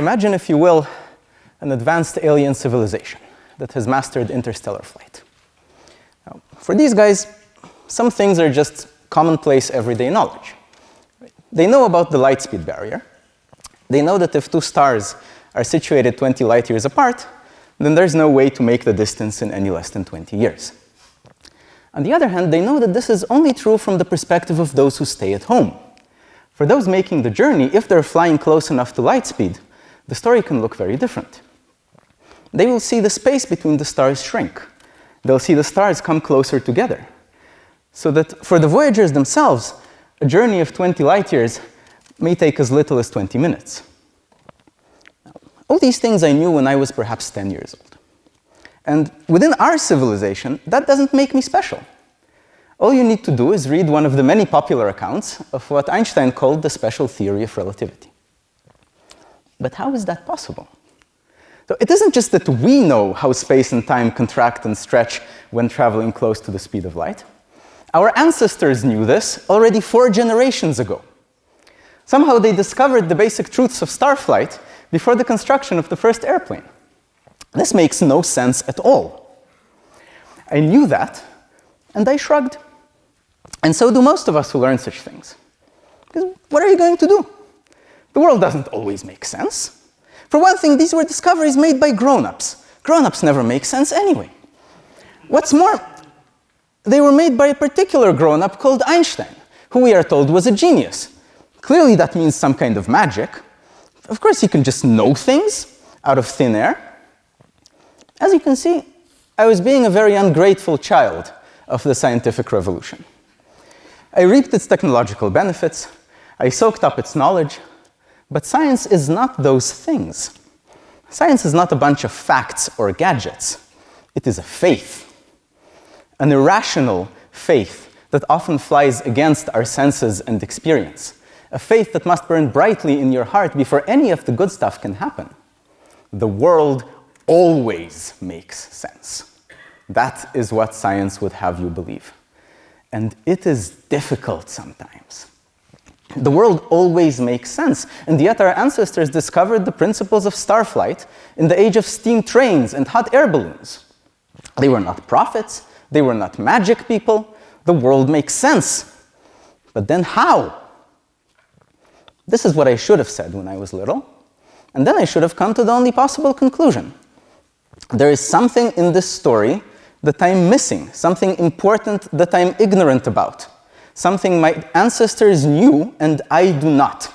Imagine, if you will, an advanced alien civilization that has mastered interstellar flight. Now, for these guys, some things are just commonplace everyday knowledge. They know about the lightspeed barrier. They know that if two stars are situated 20 light years apart, then there's no way to make the distance in any less than 20 years. On the other hand, they know that this is only true from the perspective of those who stay at home. For those making the journey, if they're flying close enough to light speed, the story can look very different. They will see the space between the stars shrink. They'll see the stars come closer together. So that for the voyagers themselves, a journey of 20 light years may take as little as 20 minutes. Now, all these things I knew when I was perhaps 10 years old. And within our civilization, that doesn't make me special. All you need to do is read one of the many popular accounts of what Einstein called the special theory of relativity. But how is that possible? So it isn't just that we know how space and time contract and stretch when traveling close to the speed of light. Our ancestors knew this already 4 generations ago. Somehow they discovered the basic truths of starflight before the construction of the first airplane. This makes no sense at all. I knew that, and I shrugged. And so do most of us who learn such things. Because what are you going to do? The world doesn't always make sense. For one thing, these were discoveries made by grown-ups. Grown-ups never make sense anyway. What's more, they were made by a particular grown-up called Einstein, who we are told was a genius. Clearly that means some kind of magic. Of course, he can just know things out of thin air. As you can see, I was being a very ungrateful child of the scientific revolution. I reaped its technological benefits, I soaked up its knowledge, but science is not those things. Science is not a bunch of facts or gadgets. It is a faith, an irrational faith that often flies against our senses and experience, a faith that must burn brightly in your heart before any of the good stuff can happen. The world always makes sense. That is what science would have you believe. And it is difficult sometimes. The world always makes sense, and yet our ancestors discovered the principles of starflight in the age of steam trains and hot air balloons. They were not prophets, they were not magic people. The world makes sense. But then how? This is what I should have said when I was little, and then I should have come to the only possible conclusion. There is something in this story that I'm missing, something important that I'm ignorant about, something my ancestors knew and I do not.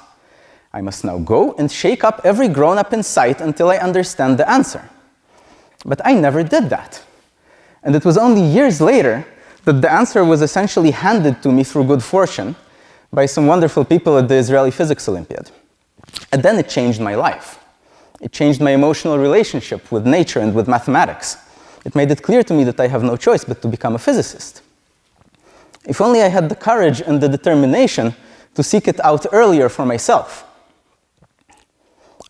I must now go and shake up every grown-up in sight until I understand the answer. But I never did that. And it was only years later that the answer was essentially handed to me through good fortune by some wonderful people at the Israeli Physics Olympiad. And then it changed my life. It changed my emotional relationship with nature and with mathematics. It made it clear to me that I have no choice but to become a physicist. If only I had the courage and the determination to seek it out earlier for myself.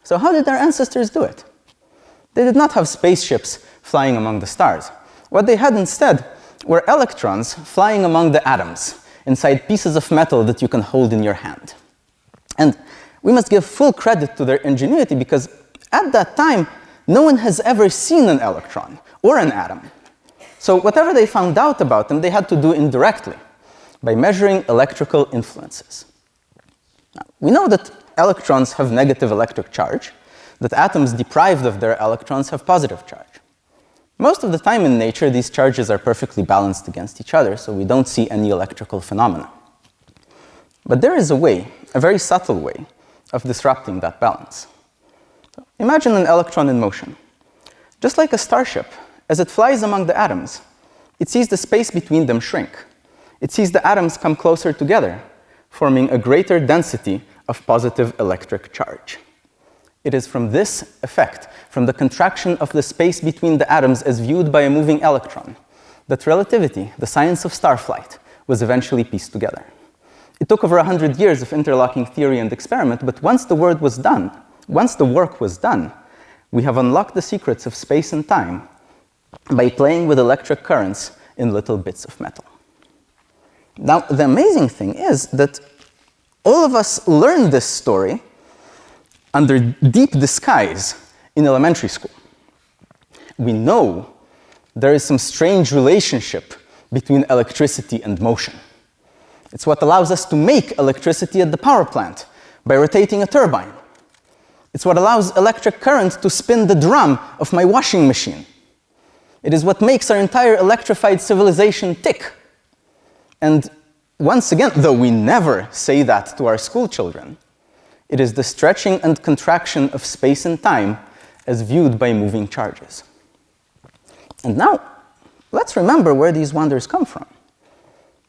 So how did our ancestors do it? They did not have spaceships flying among the stars. What they had instead were electrons flying among the atoms, inside pieces of metal that you can hold in your hand. And we must give full credit to their ingenuity because at that time, no one has ever seen an electron or an atom. So whatever they found out about them, they had to do indirectly by measuring electrical influences. Now, we know that electrons have negative electric charge, that atoms deprived of their electrons have positive charge. Most of the time in nature, these charges are perfectly balanced against each other, so we don't see any electrical phenomena. But there is a way, a very subtle way, of disrupting that balance. So imagine an electron in motion. Just like a starship, as it flies among the atoms, it sees the space between them shrink. It sees the atoms come closer together, forming a greater density of positive electric charge. It is from this effect, from the contraction of the space between the atoms as viewed by a moving electron, that relativity, the science of starflight, was eventually pieced together. It took over 100 years of interlocking theory and experiment, but once the work was done, we have unlocked the secrets of space and time by playing with electric currents in little bits of metal. Now, the amazing thing is that all of us learn this story under deep disguise in elementary school. We know there is some strange relationship between electricity and motion. It's what allows us to make electricity at the power plant by rotating a turbine. It's what allows electric current to spin the drum of my washing machine. It is what makes our entire electrified civilization tick. And once again, though we never say that to our school children, it is the stretching and contraction of space and time as viewed by moving charges. And now, let's remember where these wonders come from.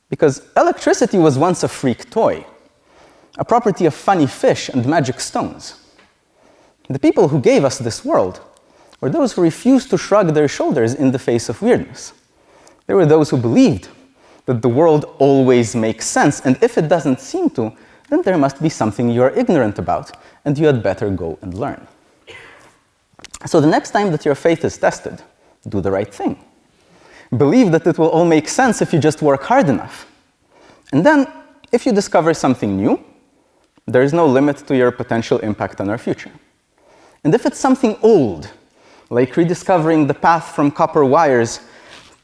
Because electricity was once a freak toy, a property of funny fish and magic stones. The people who gave us this world were those who refused to shrug their shoulders in the face of weirdness. They were those who believed that the world always makes sense, and if it doesn't seem to, then there must be something you are ignorant about, and you had better go and learn. So the next time that your faith is tested, do the right thing. Believe that it will all make sense if you just work hard enough. And then, if you discover something new, there is no limit to your potential impact on our future. And if it's something old, like rediscovering the path from copper wires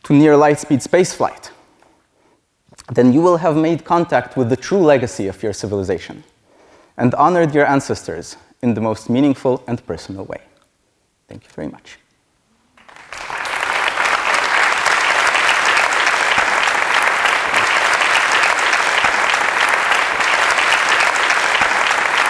to near lightspeed spaceflight, then you will have made contact with the true legacy of your civilization and honored your ancestors in the most meaningful and personal way. Thank you very much.